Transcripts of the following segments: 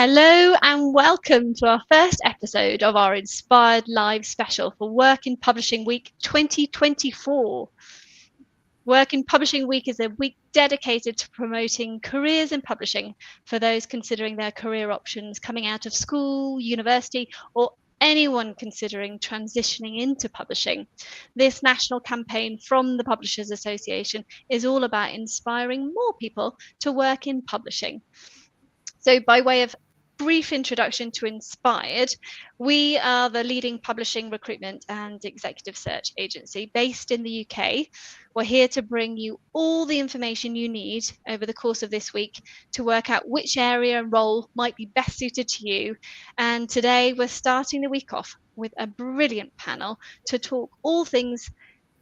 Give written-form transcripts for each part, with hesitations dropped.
Hello and welcome to our first episode of our Inspired Live special for Work in Publishing Week 2024. Work in Publishing Week is a week dedicated to promoting careers in publishing for those considering their career options coming out of school, university, or anyone considering transitioning into publishing. This national campaign from the Publishers Association is all about inspiring more people to work in publishing. So, by way of brief introduction to Inspired, we are the leading publishing recruitment and executive search agency based in the UK. We're here to bring you all the information you need over the course of this week to work out which area and role might be best suited to you. And today we're starting the week off with a brilliant panel to talk all things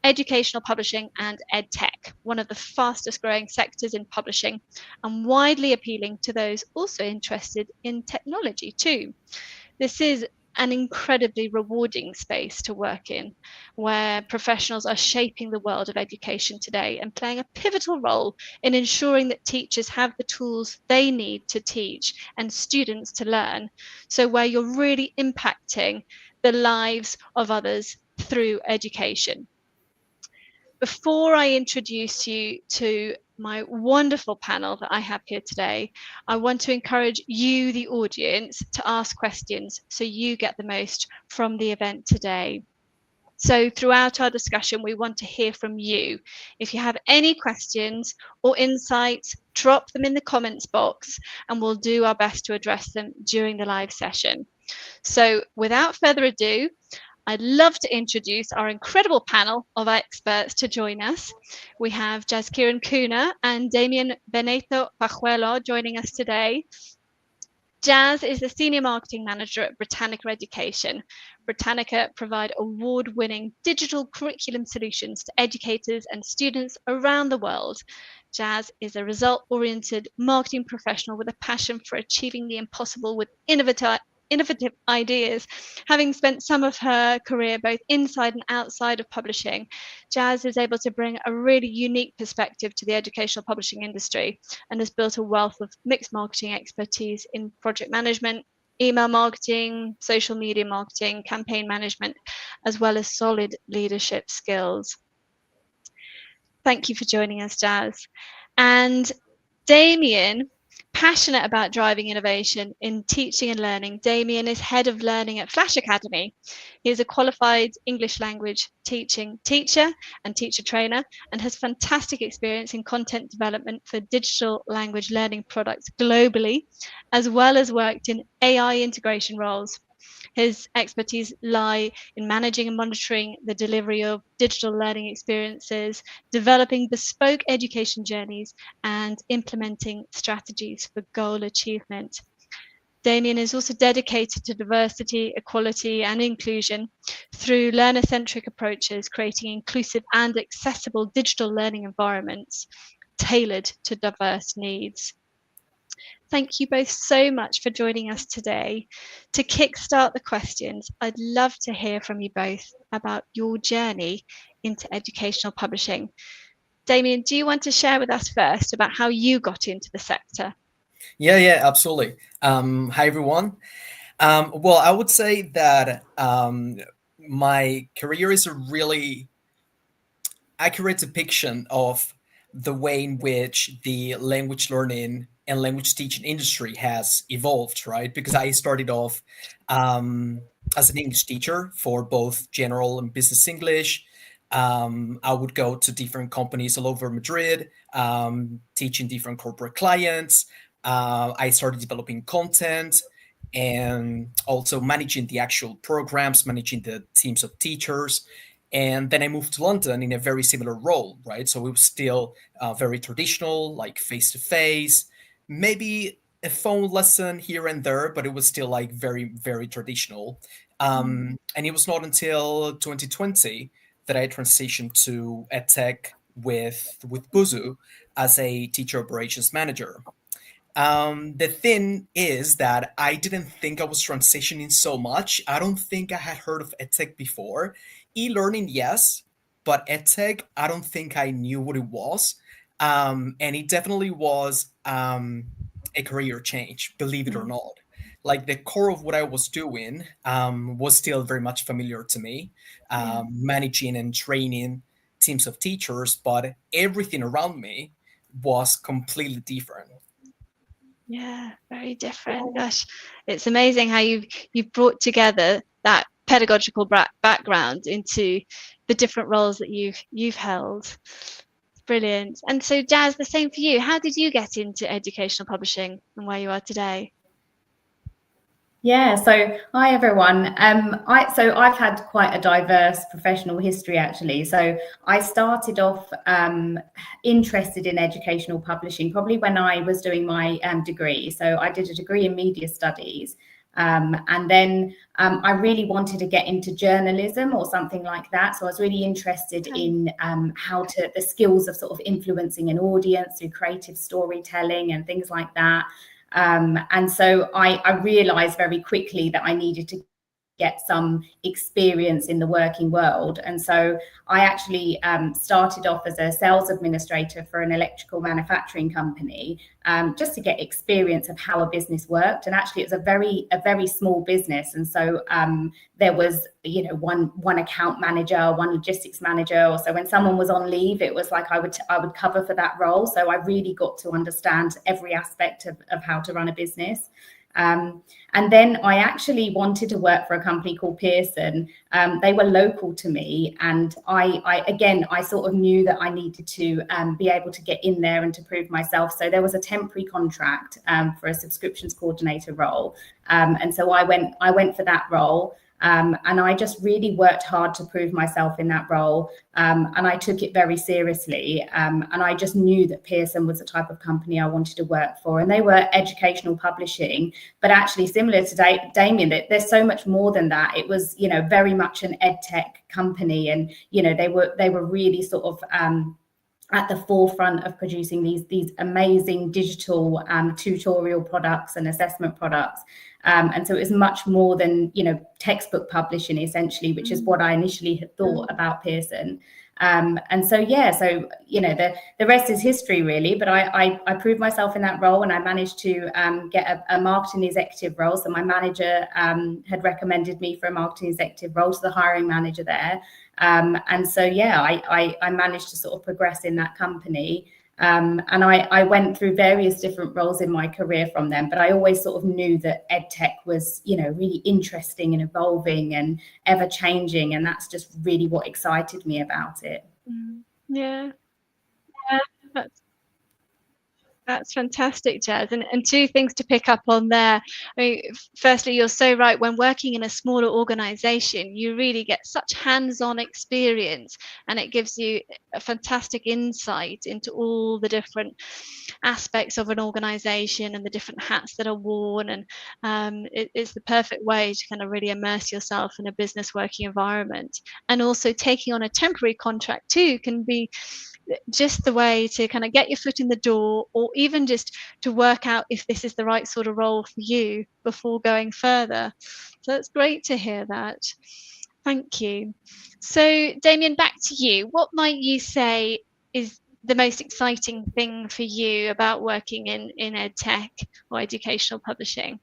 educational publishing and EdTech, one of the fastest growing sectors in publishing and widely appealing to those also interested in technology too. This is an incredibly rewarding space to work in, where professionals are shaping the world of education today and playing a pivotal role in ensuring that teachers have the tools they need to teach and students to learn. So, where you're really impacting the lives of others through education. Before I introduce you to my wonderful panel that I have here today, I want to encourage you, the audience, to ask questions so you get the most from the event today. So throughout our discussion, we want to hear from you. If you have any questions or insights, drop them in the comments box and we'll do our best to address them during the live session. So without further ado, I'd love to introduce our incredible panel of experts to join us. We have Jaskiren Kooner and Damian Beneyto Pajuelo joining us today. Jazz is the Senior Marketing Manager at Britannica Education. Britannica provide award-winning digital curriculum solutions to educators and students around the world. Jazz is a result-oriented marketing professional with a passion for achieving the impossible with innovative ideas. Having spent some of her career both inside and outside of publishing, Jazz is able to bring a really unique perspective to the educational publishing industry and has built a wealth of mixed marketing expertise in project management, email marketing, social media marketing, campaign management, as well as solid leadership skills. Thank you for joining us, Jazz. And Damian, passionate about driving innovation in teaching and learning, Damian is head of learning at FlashAcademy. He is a qualified English language teaching teacher and teacher trainer and has fantastic experience in content development for digital language learning products globally, as well as worked in AI integration roles. His expertise lie in managing and monitoring the delivery of digital learning experiences, developing bespoke education journeys, and implementing strategies for goal achievement. Damian is also dedicated to diversity, equality, and inclusion through learner-centric approaches, creating inclusive and accessible digital learning environments tailored to diverse needs. Thank you both so much for joining us today. To kickstart the questions, I'd love to hear from you both about your journey into educational publishing. Damian, do you want to share with us first about how you got into the sector? Yeah, absolutely. Hi, everyone. Well, I would say that my career is a really accurate depiction of the way in which the language learning and language teaching industry has evolved, right? Because I started off as an English teacher for both general and business English. I would go to different companies all over Madrid, teaching different corporate clients. I started developing content and also managing the actual programs, managing the teams of teachers. And then I moved to London in a very similar role, right? So it was still very traditional, like face to face, maybe a phone lesson here and there, but it was still like very traditional. And it was not until 2020 that I transitioned to EdTech with Buzu as a teacher operations manager. The thing is that I didn't think I was transitioning so much. I don't think I had heard of EdTech before. E-learning, yes, but EdTech, I don't think I knew what it was. And it definitely was a career change, believe it or not. like the core of what I was doing was still very much familiar to me, Yeah. managing and training teams of teachers, but everything around me was completely different. Yeah, very different. Gosh, it's amazing how you've brought together that pedagogical background into the different roles that you've held. Brilliant. And so, Jazz, the same for you. How did you get into educational publishing and where you are today? Yeah, so hi everyone. I've had quite a diverse professional history actually. So I started off interested in educational publishing probably when I was doing my degree. So I did a degree in media studies, and then I really wanted to get into journalism or something like that. So I was really interested in the skills of sort of influencing an audience through creative storytelling and things like that. And so I realized very quickly that I needed to get some experience in the working world. And so I actually started off as a sales administrator for an electrical manufacturing company, just to get experience of how a business worked. And actually, it was a very small business. And so there was, one account manager, one logistics manager. Or so when someone was on leave, it was like I would cover for that role. So I really got to understand every aspect of how to run a business. And then I actually wanted to work for a company called Pearson. They were local to me, and I sort of knew that I needed to be able to get in there and to prove myself. So there was a temporary contract for a subscriptions coordinator role, and so I went for that role. And I just really worked hard to prove myself in that role. And I took it very seriously. And I just knew that Pearson was the type of company I wanted to work for. And they were educational publishing, but actually similar to Damian, there's so much more than that. It was, very much an EdTech company. And, they were really sort of at the forefront of producing these amazing digital tutorial products and assessment products. And so it was much more than, textbook publishing, essentially, which is what I initially had thought about Pearson. And so, the rest is history, really. But I proved myself in that role, and I managed to get a marketing executive role. So my manager had recommended me for a marketing executive role to the hiring manager there. And so, I managed to sort of progress in that company. And I went through various different roles in my career from them, but I always sort of knew that EdTech was, really interesting and evolving and ever changing. And that's just really what excited me about it. Yeah. That's fantastic, Jazz. And two things to pick up on there. I mean, firstly, you're so right. When working in a smaller organization, you really get such hands-on experience, and it gives you a fantastic insight into all the different aspects of an organization and the different hats that are worn. And it's the perfect way to kind of really immerse yourself in a business working environment. And also taking on a temporary contract too can be just the way to kind of get your foot in the door, or even just to work out if this is the right sort of role for you before going further. So it's great to hear that. Thank you. So Damian, back to you. What might you say is the most exciting thing for you about working in EdTech or educational publishing?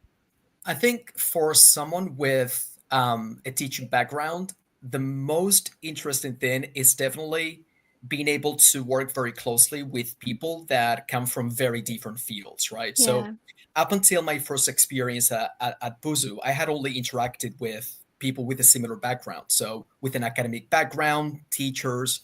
I think for someone with a teaching background, the most interesting thing is definitely being able to work very closely with people that come from very different fields, right? So, Yeah. up until my first experience at Buzu, I had only interacted with people with a similar background. So, with an academic background, teachers,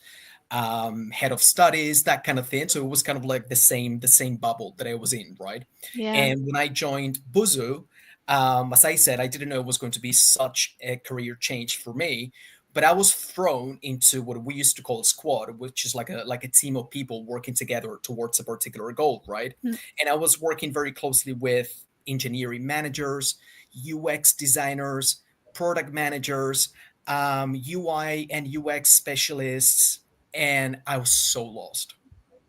head of studies, that kind of thing. So it was kind of like the same bubble that I was in, right? Yeah. And when I joined Buzu, as I said, I didn't know it was going to be such a career change for me, but I was thrown into what we used to call a squad, which is like a team of people working together towards a particular goal, right? Mm. And I was working very closely with engineering managers, UX designers, product managers, UI and UX specialists, and I was so lost.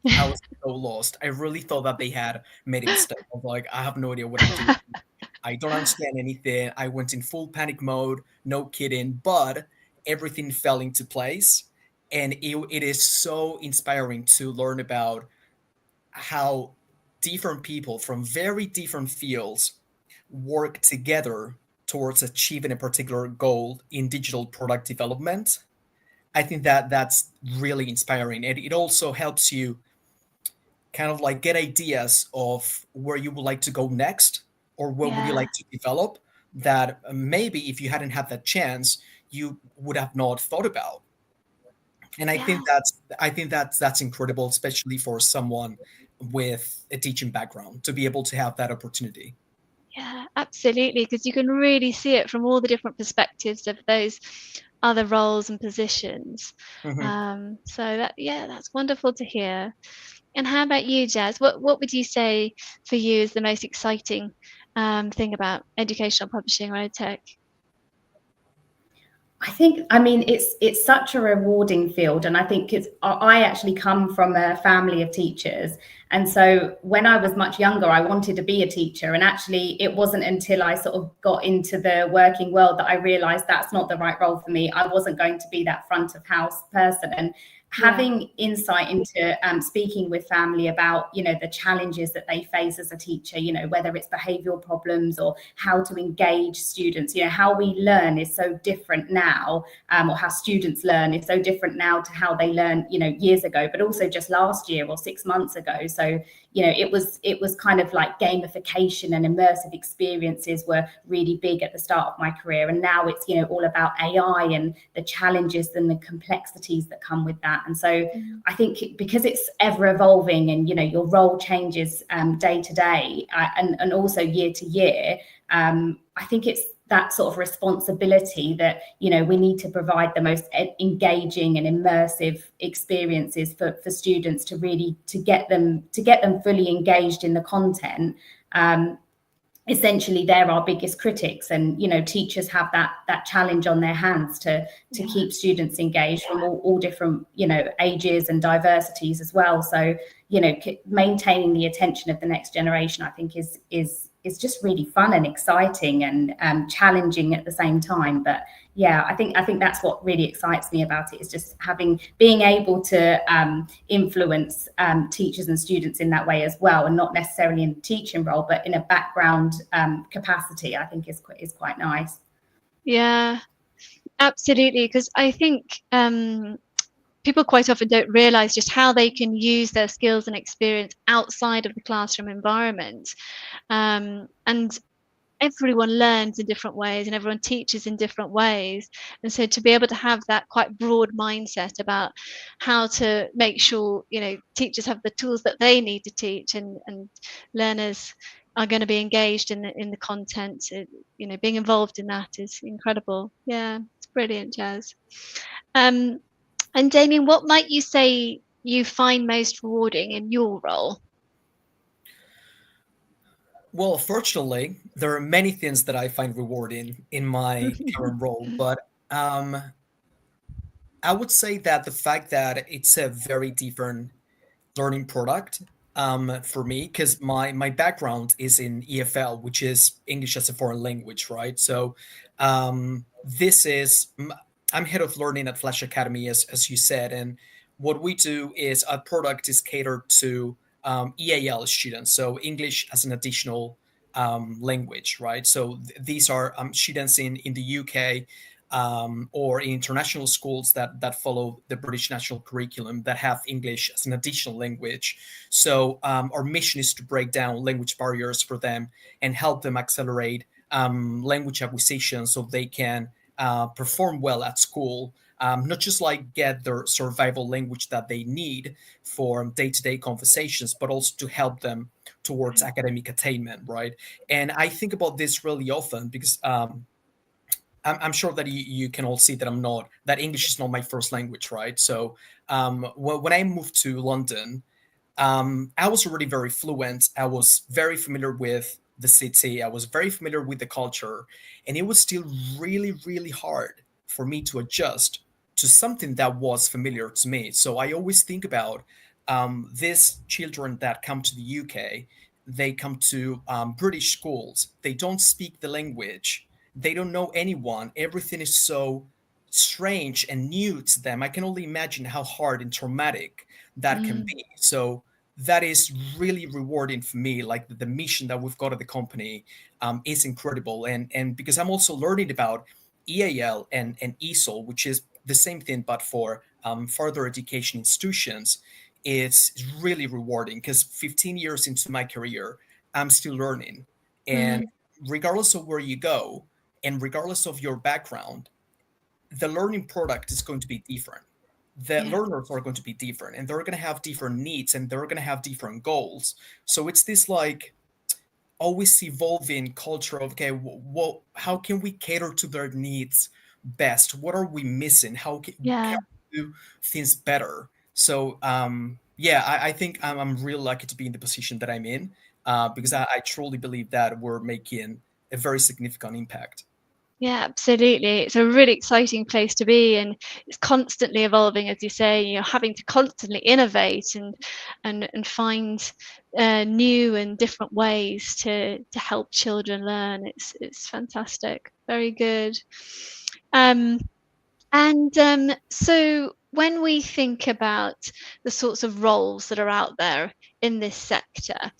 I was so lost. I really thought that they had made a mistake. I was like, I have no idea what I'm doing. I don't understand anything. I went in full panic mode, no kidding, but everything fell into place. And it is so inspiring to learn about how different people from very different fields work together towards achieving a particular goal in digital product development. I think that that's really inspiring. And it also helps you kind of like get ideas of where you would like to go next or what would you Yeah. like to develop that maybe if you hadn't had that chance, you would have not thought about. And Yeah. I think that's incredible, especially for someone with a teaching background to be able to have that opportunity. Yeah, absolutely, because you can really see it from all the different perspectives of those other roles and positions. Mhm. So that, yeah, that's wonderful to hear. And how about you, Jazz? What would you say for you is the most exciting thing about educational publishing or EdTech? I think, I mean, it's such a rewarding field, and I think I actually come from a family of teachers, and so when I was much younger, I wanted to be a teacher, and actually, it wasn't until I sort of got into the working world that I realised that's not the right role for me. I wasn't going to be that front of house person, and Yeah. having insight into speaking with family about, you know, the challenges that they face as a teacher, you know, whether it's behavioral problems or how to engage students, you know, how we learn is so different now, or how students learn is so different now to how they learned, you know, years ago, but also just last year or 6 months ago. So, you know, it was kind of like gamification and immersive experiences were really big at the start of my career, and now it's, you know, all about AI and the challenges and the complexities that come with that. And so Mm. I think because it's ever evolving and, you know, your role changes day to day, and also year to year, I think it's that sort of responsibility that, you know, we need to provide the most engaging and immersive experiences for students to really to get them fully engaged in the content. Essentially, they're our biggest critics, and, you know, teachers have that challenge on their hands to Yeah. keep students engaged from all different, you know, ages and diversities as well. So, you know, maintaining the attention of the next generation, I think, is just really fun and exciting and challenging at the same time. But yeah, I think that's what really excites me about it, is just being able to influence teachers and students in that way as well, and not necessarily in a teaching role, but in a background capacity. I think is quite nice. Yeah, absolutely. Because I think people quite often don't realize just how they can use their skills and experience outside of the classroom environment. And everyone learns in different ways and everyone teaches in different ways. And so to be able to have that quite broad mindset about how to make sure, you know, teachers have the tools that they need to teach, and learners are going to be engaged in the content, you know, being involved in that is incredible. Yeah, it's brilliant, Jazz. Um, and Damian, what might you say you find most rewarding in your role? Well, fortunately, there are many things that I find rewarding in my current role, but I would say that the fact that it's a very different learning product for me, because my background is in EFL, which is English as a foreign language, right? So this is I'm head of learning at FlashAcademy, as you said, and what we do is our product is catered to EAL students, so English as an additional language, right? So these are students in the UK or in international schools that follow the British national curriculum that have English as an additional language. So our mission is to break down language barriers for them and help them accelerate language acquisition so they can perform well at school. Not just like get their survival language that they need for day-to-day conversations, but also to help them towards academic attainment, right? And I think about this really often because I'm sure that you can all see that that English is not my first language, right? So when I moved to London, I was already very fluent. I was very familiar with the city. I was very familiar with the culture, and it was still really, really hard for me to adjust to something that was familiar to me. So I always think about these children that come to the UK. They come to British schools. They don't speak the language. They don't know anyone. Everything is so strange and new to them. I can only imagine how hard and traumatic that can Mm. be. So that is really rewarding for me. Like the mission that we've got at the company is incredible. And because I'm also learning about EAL and ESOL, which is the same thing, but for further education institutions, it's really rewarding because 15 years into my career, I'm still learning. And regardless of where you go, and regardless of your background, the learning product is going to be different. The learners are going to be different, and they're going to have different needs, and they're going to have different goals. So it's this like always evolving culture of, okay, how can we cater to their needs best? What are we missing? How can we do things better? So I think I'm real lucky to be in the position that I'm in, because I truly believe that we're making a very significant impact. Yeah, absolutely. It's a really exciting place to be, and it's constantly evolving, as you say. You're having to constantly innovate and find new and different ways to help children learn. It's fantastic. Very good. So when we think about the sorts of roles that are out there in this sector,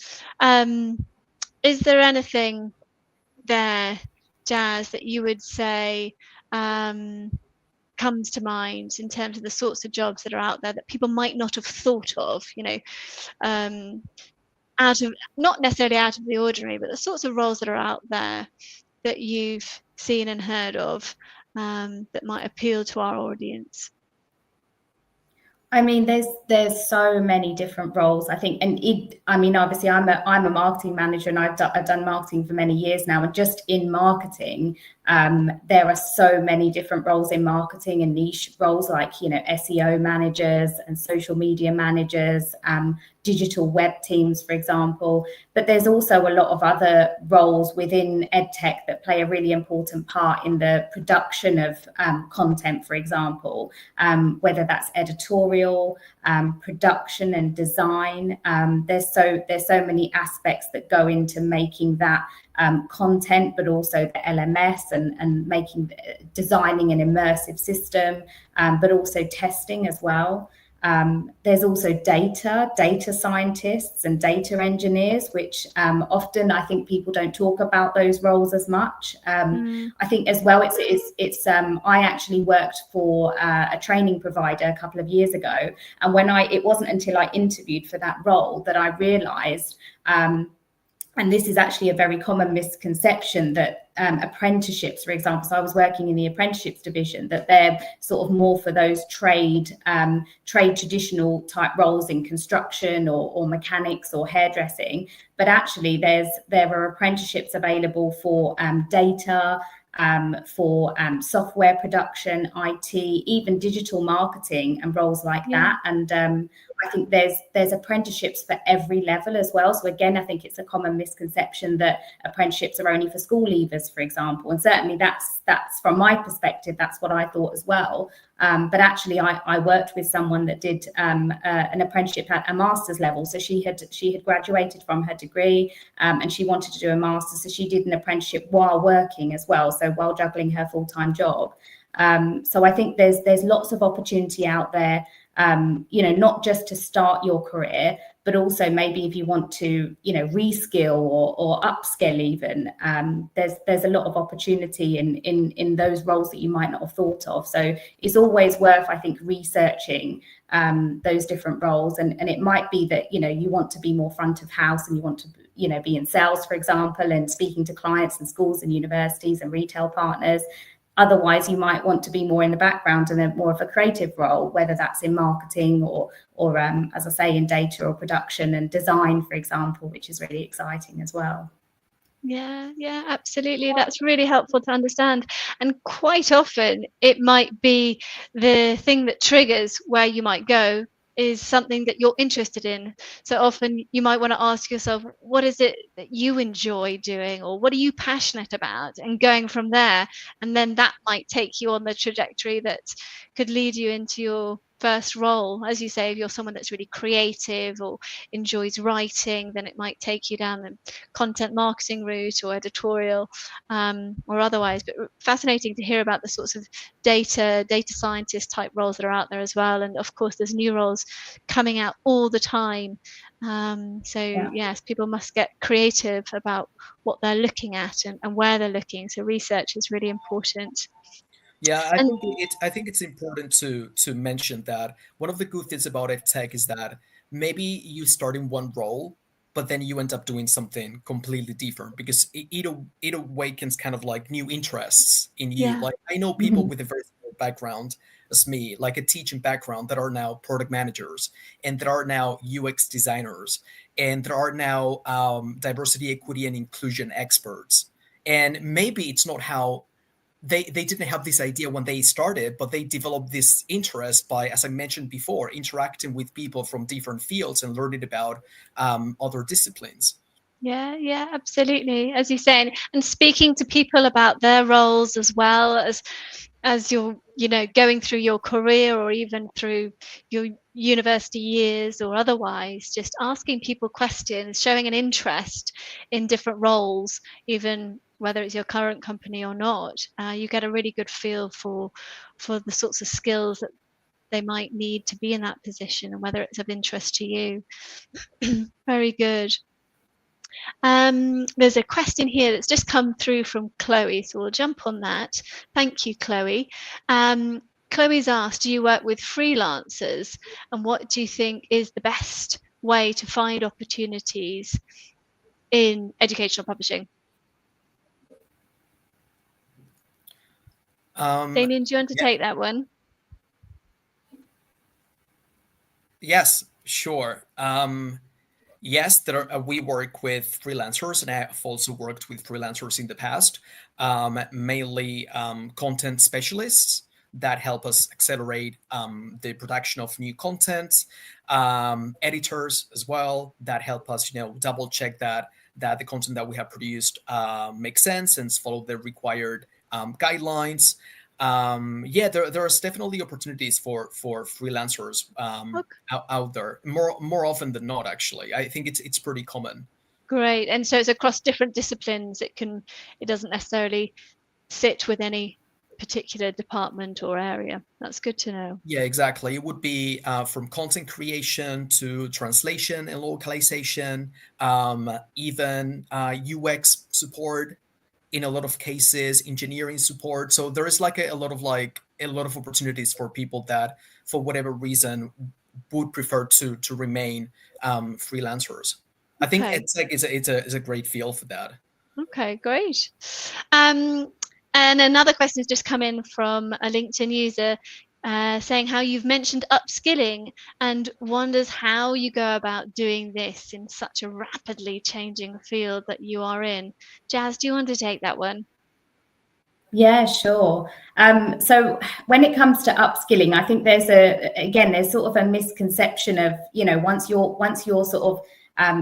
is there anything there, Jazz, that you would say comes to mind in terms of the sorts of jobs that are out there that people might not have thought of, out of, not necessarily out of the ordinary, but the sorts of roles that are out there that you've seen and heard of that might appeal to our audience? I mean, there's so many different roles, I think, and obviously I'm a marketing manager, and I've done marketing for many years now, and just in marketing, there are so many different roles in marketing and niche roles like SEO managers and social media managers, digital web teams, for example. But there's also a lot of other roles within EdTech that play a really important part in the production of content, for example, whether that's editorial, production and design. There's so many aspects that go into making that content, but also the LMS and designing an immersive system, but also testing as well. There's also data scientists and data engineers, which often I think people don't talk about those roles as much. I think as well, I actually worked for a training provider a couple of years ago, and it wasn't until I interviewed for that role that I realized, and this is actually a very common misconception, that apprenticeships, for example, so I was working in the apprenticeships division, that they're sort of more for those trade traditional type roles in construction or mechanics or hairdressing. But actually there are apprenticeships available for data, for software production, IT, even digital marketing and roles like that. And I think there's apprenticeships for every level as well. So again, I think it's a common misconception that apprenticeships are only for school leavers, for example. And certainly that's from my perspective, that's what I thought as well. But actually, I worked with someone that did an apprenticeship at a master's level. So she had graduated from her degree, and she wanted to do a master's. So she did an apprenticeship while working as well, so while juggling her full-time job. So I think there's lots of opportunity out there, not just to start your career, but also maybe if you want to, reskill or upskill even, there's a lot of opportunity in those roles that you might not have thought of. So it's always worth, I think, researching those different roles. And it might be that, you want to be more front of house and you want to, be in sales, for example, and speaking to clients and schools and universities and retail partners. Otherwise, you might want to be more in the background and then more of a creative role, whether that's in marketing or as I say, in data or production and design, for example, which is really exciting as well. Yeah, absolutely. That's really helpful to understand. And quite often it might be the thing that triggers where you might go is something that you're interested in. So often you might want to ask yourself, what is it that you enjoy doing, or what are you passionate about, and going from there. And then that might take you on the trajectory that could lead you into your first role. As you say, if you're someone that's really creative or enjoys writing, then it might take you down the content marketing route or editorial, or otherwise. But fascinating to hear about the sorts of data scientist type roles that are out there as well. And of course, there's new roles coming out all the time Yes, people must get creative about what they're looking at and where they're looking. So research is really important. Yeah, I think it's important to mention that one of the good things about EdTech is that maybe you start in one role, but then you end up doing something completely different because it awakens kind of like new interests in you. Yeah. Like I know people with a very similar background as me, like a teaching background, that are now product managers and that are now UX designers and that are now diversity, equity, and inclusion experts. And maybe it's not how they didn't have this idea when they started, but they developed this interest by, as I mentioned before, interacting with people from different fields and learning about other disciplines. Yeah, absolutely. As you say, and speaking to people about their roles as well as you're, going through your career or even through your university years or otherwise, just asking people questions, showing an interest in different roles, even whether it's your current company or not, you get a really good feel for the sorts of skills that they might need to be in that position and whether it's of interest to you. Very good. There's a question here that's just come through from Chloe, so we'll jump on that. Thank you, Chloe. Chloe's asked, do you work with freelancers, and what do you think is the best way to find opportunities in educational publishing? Damian, do you want to take that one? Yes, sure. Yes, we work with freelancers, and I have also worked with freelancers in the past, mainly content specialists that help us accelerate the production of new content, editors as well that help us, double check that the content that we have produced makes sense and follow the required guidelines. There's definitely opportunities for freelancers out there more often than not. Actually, I think it's pretty common. Great. And so it's across different disciplines. It doesn't necessarily sit with any particular department or area. That's good to know. Yeah, exactly. It would be from content creation to translation and localization, even UX support in a lot of cases, engineering support. So there is like a lot of opportunities for people that, for whatever reason, would prefer to remain freelancers. I think EdTech is a great field for that. Okay, great. And another question has just come in from a LinkedIn user saying how you've mentioned upskilling and wonders how you go about doing this in such a rapidly changing field that you are in. Jazz, do you want to take that one? Yeah, sure. So when it comes to upskilling, I think there's sort of a misconception of, once you're sort of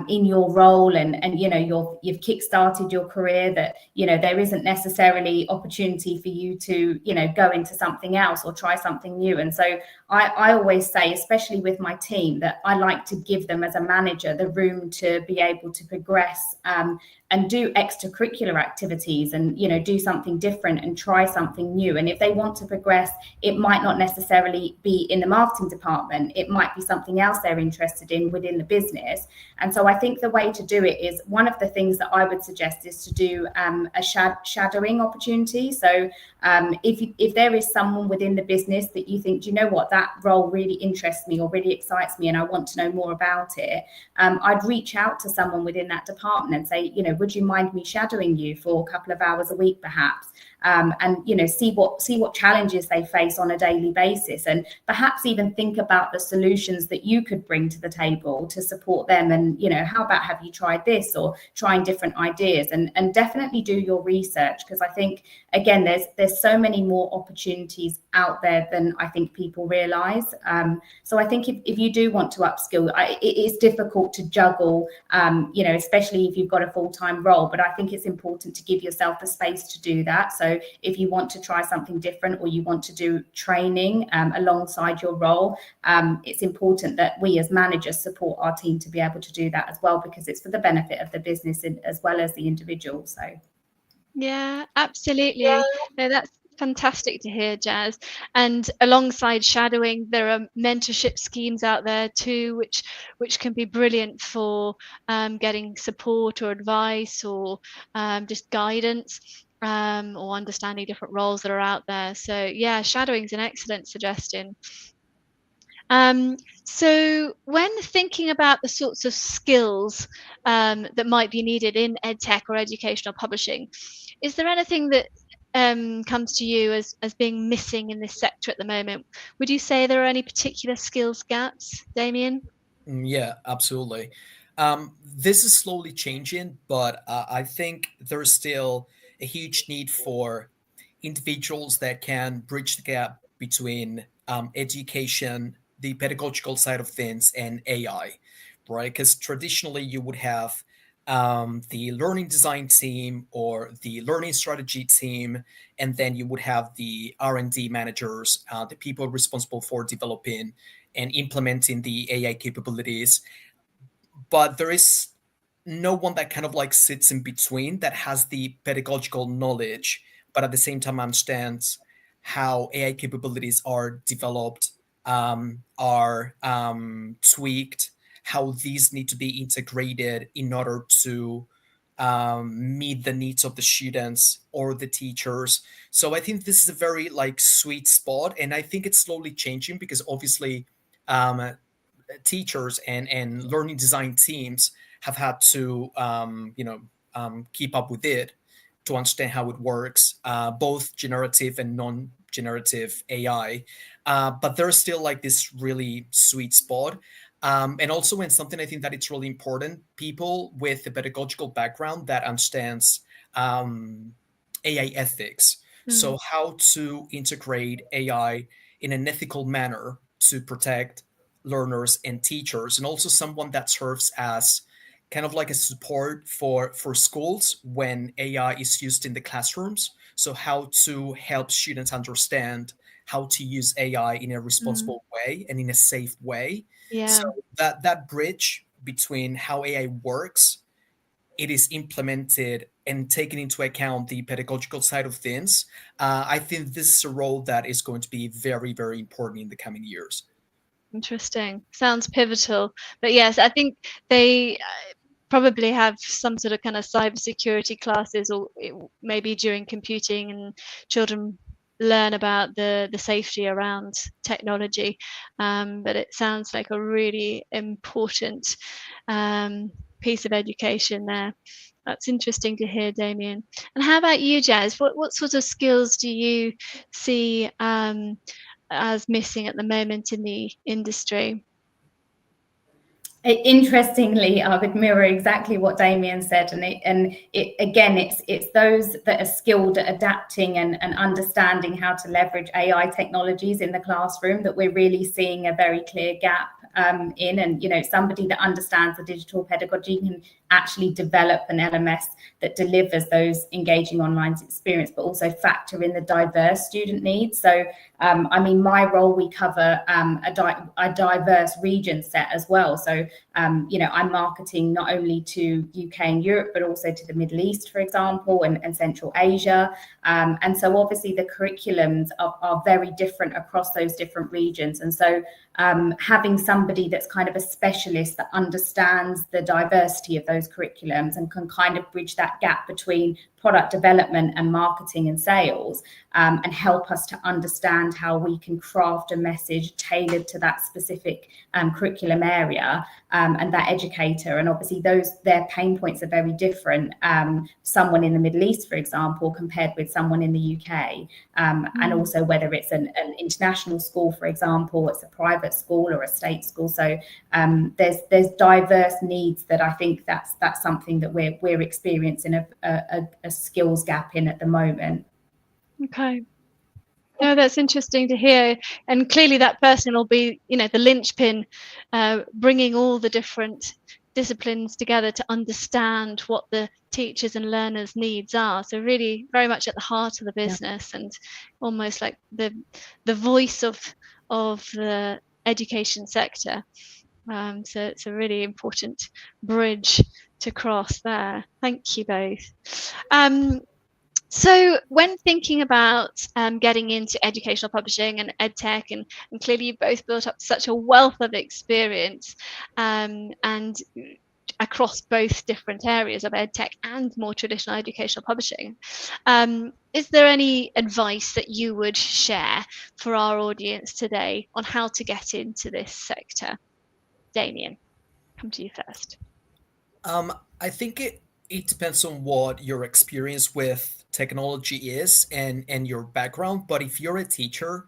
in your role and you've kickstarted your career, that there isn't necessarily opportunity for you to go into something else or try something new. And so I always say, especially with my team, that I like to give them, as a manager, the room to be able to progress and do extracurricular activities and do something different and try something new. And if they want to progress, it might not necessarily be in the marketing department, it might be something else they're interested in within the business. And so I think the way to do it is, one of the things that I would suggest is to do a shadowing opportunity. So if there is someone within the business that you think, that role really interests me or really excites me and I want to know more about it, I'd reach out to someone within that department and say, would you mind me shadowing you for a couple of hours a week perhaps? And see what challenges they face on a daily basis, and perhaps even think about the solutions that you could bring to the table to support them. And how about, have you tried this, or trying different ideas? And definitely do your research, because I think, again, there's so many more opportunities out there than I think people realize. So I think if you do want to upskill, it is difficult to juggle, especially if you've got a full-time role, but I think it's important to give yourself the space to do that. So if you want to try something different, or you want to do training alongside your role, it's important that we as managers support our team to be able to do that as well, because it's for the benefit of the business as well as the individual. So yeah, absolutely. No, Fantastic to hear, Jazz. And alongside shadowing, there are mentorship schemes out there too, which can be brilliant for getting support or advice or just guidance. Or understanding different roles that are out there. So yeah, shadowing is an excellent suggestion. So when thinking about the sorts of skills that might be needed in EdTech or educational publishing, is there anything that comes to you as being missing in this sector at the moment? Would you say there are any particular skills gaps, Damian? Yeah, absolutely. This is slowly changing, but I think there's still a huge need for individuals that can bridge the gap between education, the pedagogical side of things, and AI, right? Because traditionally you would have the learning design team or the learning strategy team, and then you would have the R&D managers, the people responsible for developing and implementing the AI capabilities. But there is no one that kind of like sits in between that has the pedagogical knowledge, but at the same time understands how AI capabilities are developed, are tweaked, how these need to be integrated in order to meet the needs of the students or the teachers. So I think this is a very like sweet spot, and I think it's slowly changing because obviously um, teachers and learning design teams have had to keep up with it to understand how it works, both generative and non-generative AI. But there's still like this really sweet spot. And also in something I think that it's really important, people with a pedagogical background that understands AI ethics. So how to integrate AI in an ethical manner to protect learners and teachers, and also someone that serves as kind of like a support for schools when AI is used in the classrooms. So how to help students understand how to use AI in a responsible way and in a safe way. So Yeah. that bridge between how AI works, it is implemented and taken into account the pedagogical side of things. I think this is a role that is going to be very, very important in the coming years. Interesting. Sounds pivotal. But yes, I think they probably have some sort of kind of cybersecurity classes, or maybe during computing, and children learn about the safety around technology. But it sounds like a really important piece of education there. That's interesting to hear, Damian. And how about you, Jazz? What sort of skills do you see as missing at the moment in the industry? Interestingly, I would mirror exactly what Damian said, and again, it's those that are skilled at adapting and understanding how to leverage AI technologies in the classroom that we're really seeing a very clear gap in. And somebody that understands the digital pedagogy can actually develop an LMS that delivers those engaging online experience, but also factor in the diverse student needs. So my role, we cover a diverse region set as well. So I'm marketing not only to UK and Europe, but also to the Middle East, for example, and Central Asia. And so obviously the curriculums are very different across those different regions. And so having somebody that's kind of a specialist that understands the diversity of those curriculums and can kind of bridge that gap between product development and marketing and sales, and help us to understand how we can craft a message tailored to that specific curriculum area, and that educator. And obviously their pain points are very different. Someone in the Middle East, for example, compared with someone in the UK, and also whether it's an international school, for example, it's a private school or a state school. So there's diverse needs that I think that's something that we're experiencing a skills gap in at the moment. Okay. No, that's interesting to hear. And clearly that person will be, the linchpin, bringing all the different disciplines together to understand what the teachers and learners' needs are. So really very much at the heart of the business, and almost like the voice of the education sector. So it's a really important bridge to cross there. Thank you both. So when thinking about getting into educational publishing and EdTech, and clearly you've both built up such a wealth of experience and across both different areas of EdTech and more traditional educational publishing, is there any advice that you would share for our audience today on how to get into this sector? Damian, come to you first. I think it depends on what your experience with technology is and your background. But if you're a teacher,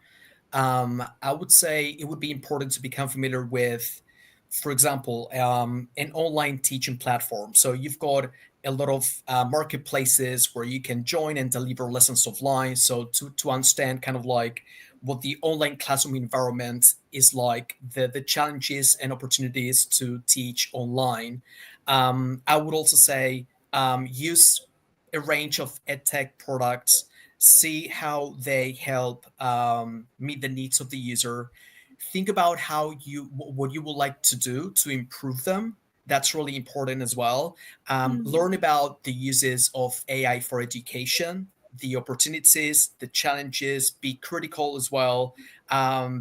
I would say it would be important to become familiar with, for example, an online teaching platform. So you've got a lot of marketplaces where you can join and deliver lessons offline. So to understand kind of like what the online classroom environment is like, the challenges and opportunities to teach online. I would also say use a range of edtech products, see how they help meet the needs of the user. Think about what you would like to do to improve them. That's really important as well. Learn about the uses of AI for education, the opportunities, the challenges. Be critical as well.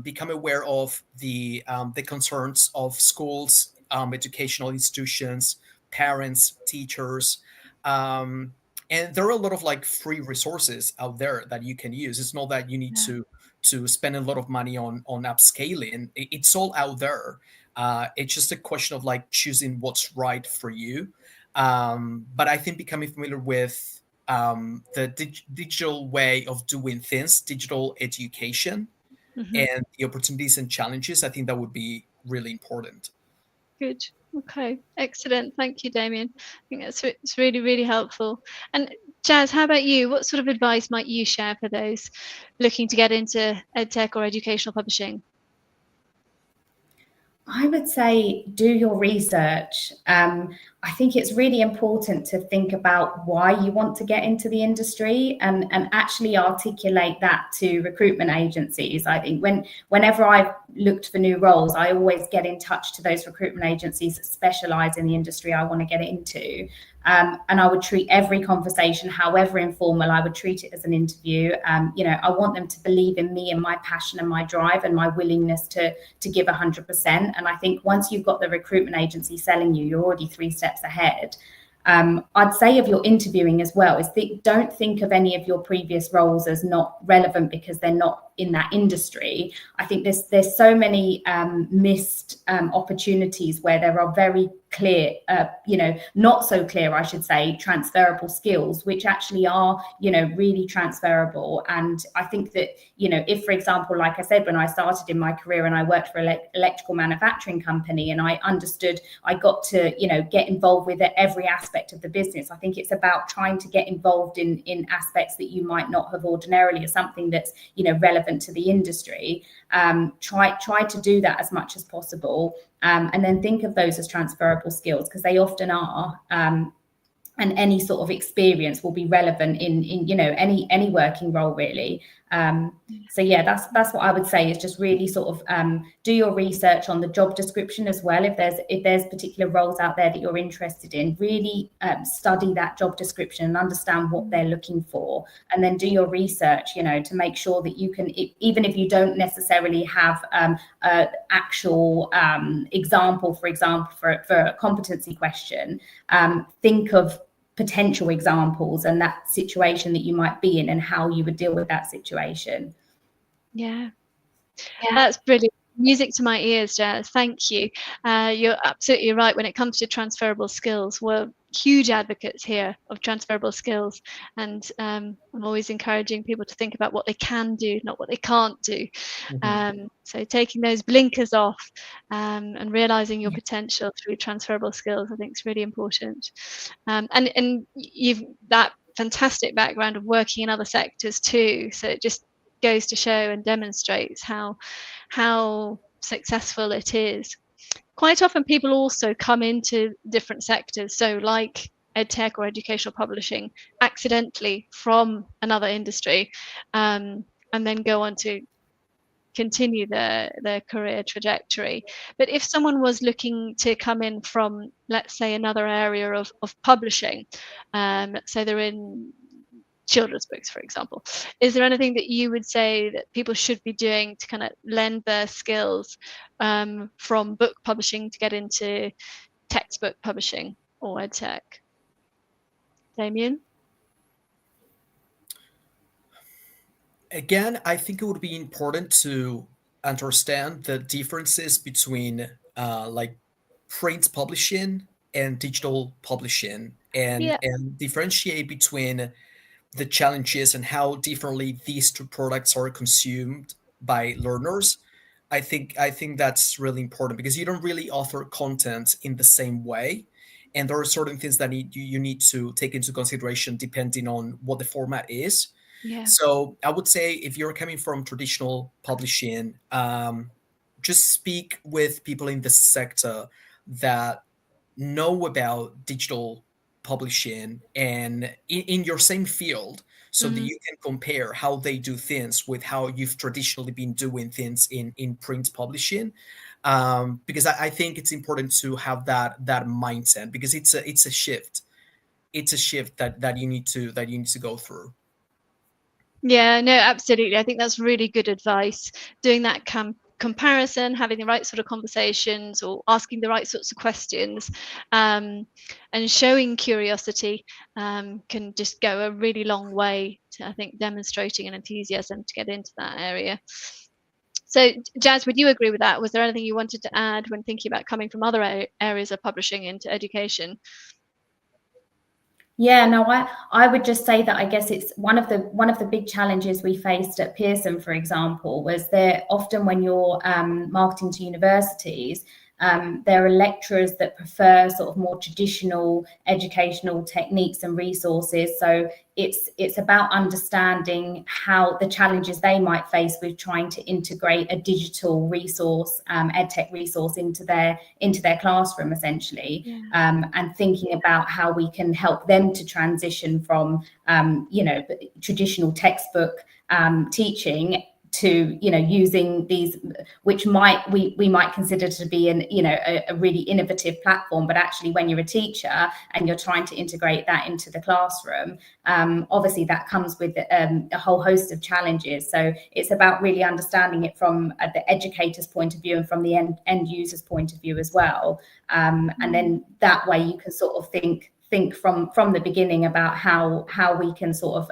Become aware of the concerns of schools, educational institutions, parents, teachers. And there are a lot of like free resources out there that you can use. It's not that you need to spend a lot of money on upscaling. It's all out there. It's just a question of like choosing what's right for you. But I think becoming familiar with the digital way of doing things, digital education, and the opportunities and challenges, I think that would be really important. Good. Okay. Excellent. Thank you, Damian. I think it's really, really helpful. And Jazz, how about you? What sort of advice might you share for those looking to get into EdTech or educational publishing? I would say do your research. I think it's really important to think about why you want to get into the industry and actually articulate that to recruitment agencies. I think whenever I've looked for new roles, I always get in touch to those recruitment agencies that specialize in the industry I want to get into. And I would treat every conversation, however informal, I would treat it as an interview. I want them to believe in me and my passion and my drive and my willingness to give 100%. And I think once you've got the recruitment agency selling you, you're already 3 steps ahead. I'd say if you're interviewing as well, don't think of any of your previous roles as not relevant because they're not in that industry. I think there's so many missed opportunities where there are very clear, not so clear, I should say, transferable skills, which actually are, really transferable. And I think that, if, for example, like I said, when I started in my career and I worked for an electrical manufacturing company and I got to, get involved with every aspect of the business. I think it's about trying to get involved in aspects that you might not have ordinarily, as something that's, relevant to the industry. Try to do that as much as possible. And then think of those as transferable skills, because they often are. And any sort of experience will be relevant in any working role, really. So yeah, that's what I would say, is just really sort of do your research on the job description as well. If there's particular roles out there that you're interested in, really study that job description and understand what they're looking for, and then do your research, to make sure that you can, even if you don't necessarily have an actual example, for example, for a competency question, think of potential examples and that situation that you might be in and how you would deal with that situation. Yeah. That's brilliant. Music to my ears, Jazz. Thank you. You're absolutely right. When it comes to transferable skills, we're huge advocates here of transferable skills, and I'm always encouraging people to think about what they can do, not what they can't do. So taking those blinkers off and realizing your potential through transferable skills, I think is really important. And you've that fantastic background of working in other sectors too, so it just goes to show and demonstrates how successful it is. Quite often people also come into different sectors, so like EdTech or educational publishing, accidentally from another industry, and then go on to continue their career trajectory. But if someone was looking to come in from, let's say, another area of publishing, so they're children's books, for example. Is there anything that you would say that people should be doing to kind of lend their skills from book publishing to get into textbook publishing or EdTech? Damian? Again, I think it would be important to understand the differences between like print publishing and digital publishing, Yeah. and differentiate between the challenges and how differently these two products are consumed by learners. I think that's really important because you don't really offer content in the same way, and there are certain things that you need to take into consideration depending on what the format is. Yeah. So I would say if you're coming from traditional publishing, just speak with people in the sector that know about digital publishing and in your same field, so that you can compare how they do things with how you've traditionally been doing things in print publishing. Because I think it's important to have that mindset, because it's a shift. It's a shift that you need to go through. Yeah, no, absolutely. I think that's really good advice. Doing that comparison, having the right sort of conversations, or asking the right sorts of questions, and showing curiosity can just go a really long way to, I think, demonstrating an enthusiasm to get into that area. So, Jazz, would you agree with that? Was there anything you wanted to add when thinking about coming from other areas of publishing into education? Yeah, no, I would just say that I guess it's one of the big challenges we faced at Pearson, for example, was that often when you're marketing to universities, there are lecturers that prefer sort of more traditional educational techniques and resources. So it's about understanding how the challenges they might face with trying to integrate a digital resource, EdTech resource into their classroom, essentially, and thinking about how we can help them to transition from traditional textbook teaching to using these, which we might consider to be a really innovative platform, but actually when you're a teacher and you're trying to integrate that into the classroom, obviously that comes with a whole host of challenges. So it's about really understanding it from the educator's point of view and from the end user's point of view as well, and then that way you can sort of think from the beginning about how we can sort of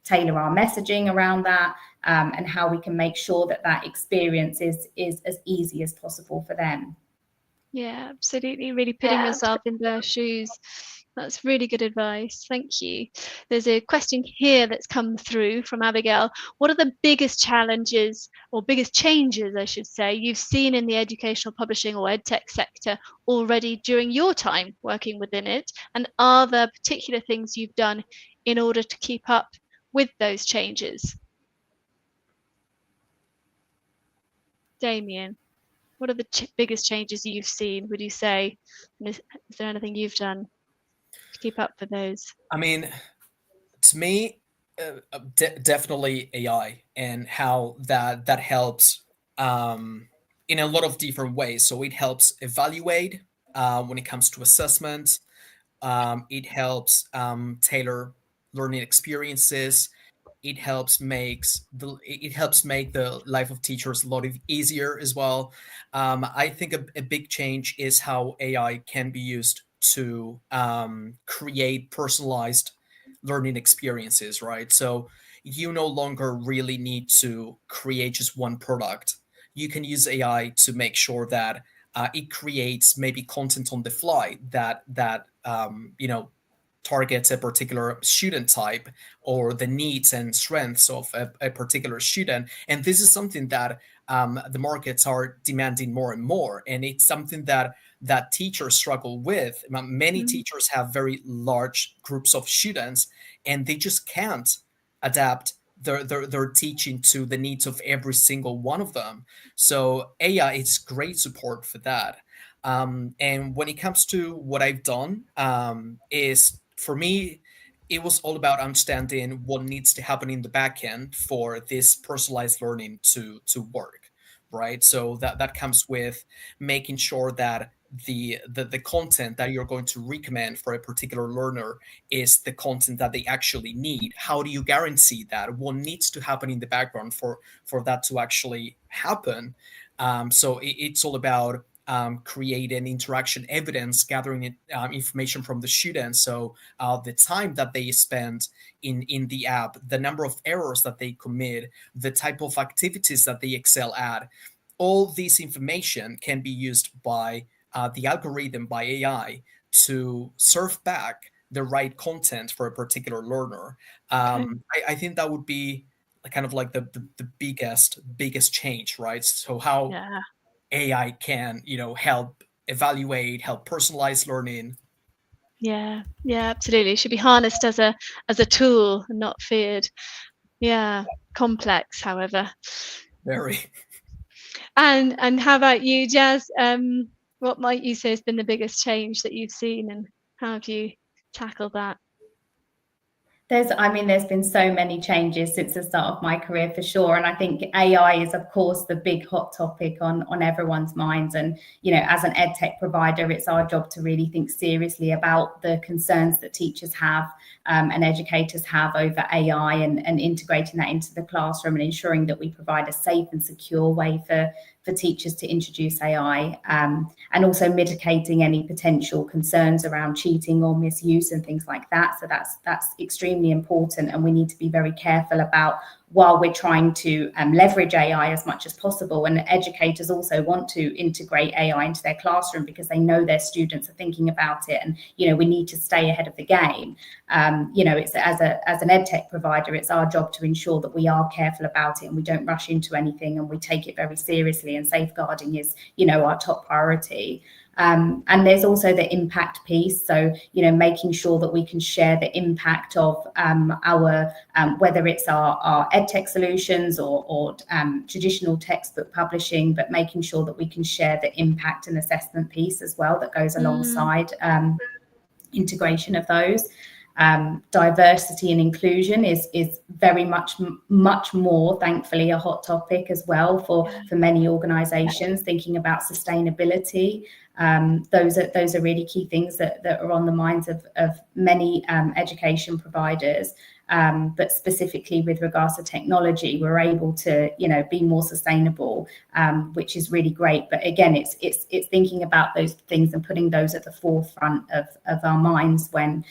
tailor our messaging around that, and how we can make sure that experience is as easy as possible for them. Yeah, absolutely. Really putting yourself in their shoes. That's really good advice. Thank you. There's a question here that's come through from Abigail. What are the biggest challenges, or biggest changes, I should say, you've seen in the educational publishing or EdTech sector already during your time working within it? And are there particular things you've done in order to keep up with those changes? Damian, what are the biggest changes you've seen, would you say? Is there anything you've done to keep up with those? I mean, to me, definitely AI and how that helps in a lot of different ways. So it helps evaluate when it comes to assessment. It helps tailor learning experiences. It helps make the life of teachers a lot easier as well. I think a big change is how AI can be used to create personalized learning experiences, right? So you no longer really need to create just one product. You can use AI to make sure that it creates maybe content on the fly that targets a particular student type or the needs and strengths of a particular student. And this is something that the markets are demanding more and more. And it's something that teachers struggle with. Many teachers have very large groups of students, and they just can't adapt their teaching to the needs of every single one of them. So AI is great support for that. And when it comes to what I've done, is for me, it was all about understanding what needs to happen in the back end for this personalized learning to work, right? So that comes with making sure that the content that you're going to recommend for a particular learner is the content that they actually need. How do you guarantee that? What needs to happen in the background for that to actually happen? So it's all about creating interaction evidence, gathering information from the students. So the time that they spend in the app, the number of errors that they commit, the type of activities that they excel at, all this information can be used by the algorithm, by AI, to serve back the right content for a particular learner. I think that would be kind of like the biggest change, right? So how AI can, help evaluate, help personalize learning. Yeah, absolutely. It should be harnessed as a tool and not feared. Yeah, complex, however. Very. And how about you, Jazz? What might you say has been the biggest change that you've seen, and how have you tackled that? There's been so many changes since the start of my career, for sure. And I think AI is, of course, the big hot topic on everyone's minds. And, as an EdTech provider, it's our job to really think seriously about the concerns that teachers have and educators have over AI, and integrating that into the classroom, and ensuring that we provide a safe and secure way for teachers to introduce AI, and also mitigating any potential concerns around cheating or misuse and things like that. So that's extremely important, and we need to be very careful about, while we're trying to leverage AI as much as possible. And educators also want to integrate AI into their classroom because they know their students are thinking about it, and we need to stay ahead of the game. It's as an EdTech provider, it's our job to ensure that we are careful about it and we don't rush into anything, and we take it very seriously, and safeguarding is our top priority. And there's also the impact piece. So, making sure that we can share the impact of our, whether it's our EdTech solutions or traditional textbook publishing, but making sure that we can share the impact and assessment piece as well that goes alongside integration of those. Diversity and inclusion is very much more, thankfully, a hot topic as well for many organizations, thinking about sustainability. Those are really key things that are on the minds of many education providers. But specifically with regards to technology, we're able to, be more sustainable, which is really great. But again, it's thinking about those things and putting those at the forefront of our minds when,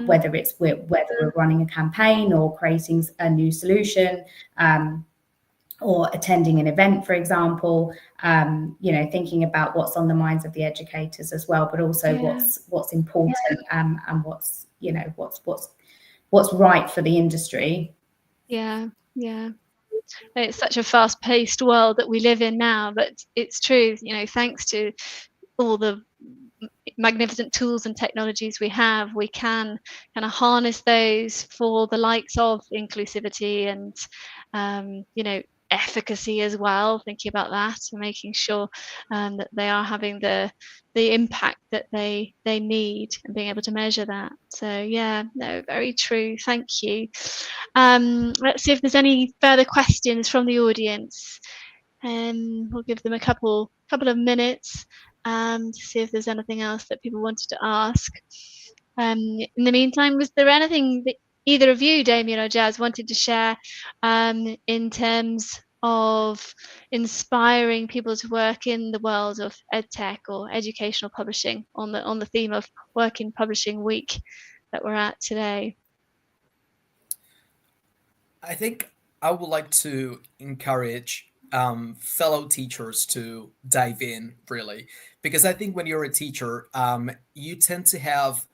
whether we're running a campaign or creating a new solution, or attending an event, for example, thinking about what's on the minds of the educators as well, but also what's important, and what's right for the industry. Yeah. It's such a fast-paced world that we live in now, but it's true, thanks to all the magnificent tools and technologies we have, we can kind of harness those for the likes of inclusivity and efficacy as well, thinking about that and making sure that they are having the impact that they need, and being able to measure that. So very true, thank you. Let's see if there's any further questions from the audience, and we'll give them a couple of minutes to see if there's anything else that people wanted to ask. In the meantime, was there anything that either of you, Damian or Jazz, wanted to share in terms of inspiring people to work in the world of EdTech or educational publishing, on the theme of Work in Publishing Week that we're at today? I think I would like to encourage fellow teachers to dive in, really, because I think when you're a teacher, you tend to have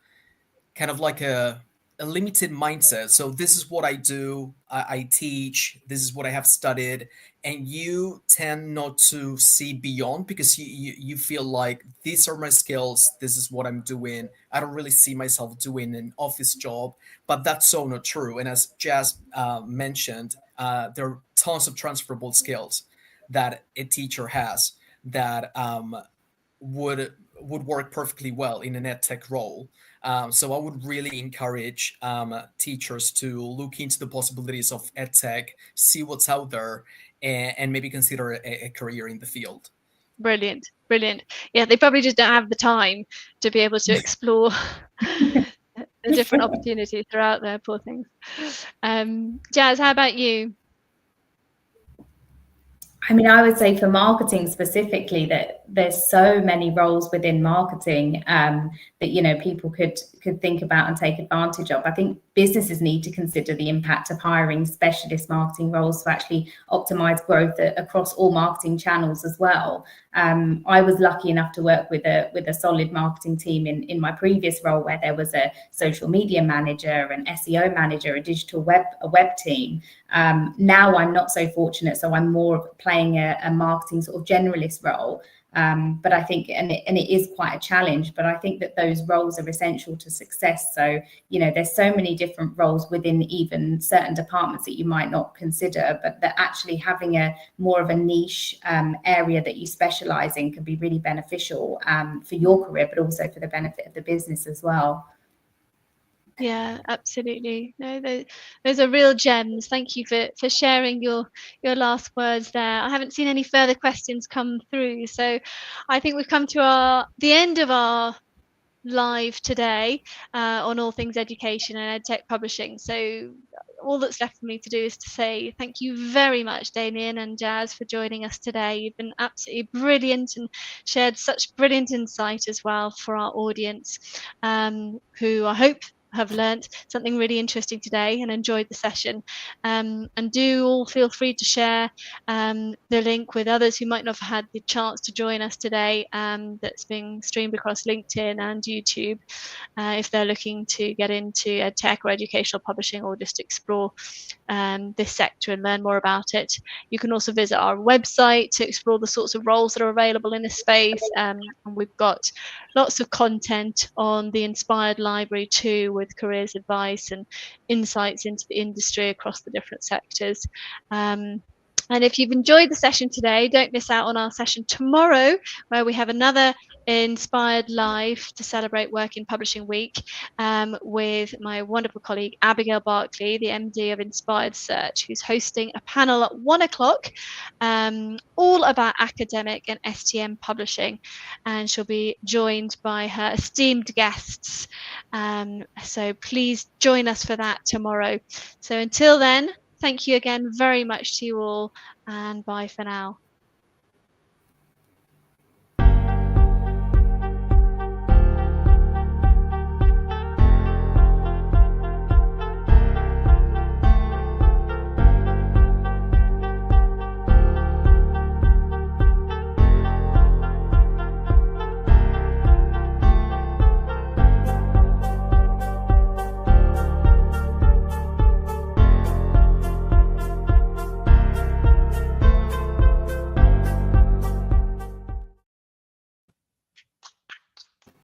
kind of like a limited mindset. So this is what I do. I teach. This is what I have studied, and you tend not to see beyond, because you feel like these are my skills. This is what I'm doing. I don't really see myself doing an office job, but that's so not true. And as Jazz mentioned, there are tons of transferable skills that a teacher has that would work perfectly well in an EdTech role. So I would really encourage teachers to look into the possibilities of EdTech, see what's out there, and maybe consider a career in the field. Brilliant. Yeah, they probably just don't have the time to be able to explore the different opportunities that are out there, poor things. Jazz, how about you? I mean, I would say for marketing specifically that there's so many roles within marketing that, you know, people could think about and take advantage of. I think businesses need to consider the impact of hiring specialist marketing roles to actually optimize growth across all marketing channels as well. I was lucky enough to work with a solid marketing team in my previous role, where there was a social media manager, an SEO manager, a digital web team. Now I'm not so fortunate, so I'm more playing a marketing sort of generalist role. But I think, and it is quite a challenge, but I think that those roles are essential to success. So, you know, there's so many different roles within even certain departments that you might not consider, but that actually having a more of a niche area that you specialize in can be really beneficial for your career, but also for the benefit of the business as well. Yeah, absolutely. No, those are real gems. Thank you for sharing your last words there. I haven't seen any further questions come through, so I think we've come to the end of our live today on all things education and EdTech publishing. So all that's left for me to do is to say thank you very much, Damian and Jazz, for joining us today. You've been absolutely brilliant and shared such brilliant insight as well for our audience, who I hope have learnt something really interesting today and enjoyed the session. And do all feel free to share the link with others who might not have had the chance to join us today, that's being streamed across LinkedIn and YouTube, if they're looking to get into EdTech or educational publishing, or just explore this sector and learn more about it. You can also visit our website to explore the sorts of roles that are available in this space, and we've got lots of content on the Inspired Library too, with careers advice and insights into the industry across the different sectors. And if you've enjoyed the session today, don't miss out on our session tomorrow, where we have another Inspired Live to celebrate Working Publishing Week, with my wonderful colleague Abigail Barclay, the MD of Inspired Search, who's hosting a panel at 1 o'clock, all about academic and STM publishing, and she'll be joined by her esteemed guests. So please join us for that tomorrow. So until then, thank you again very much to you all, and bye for now.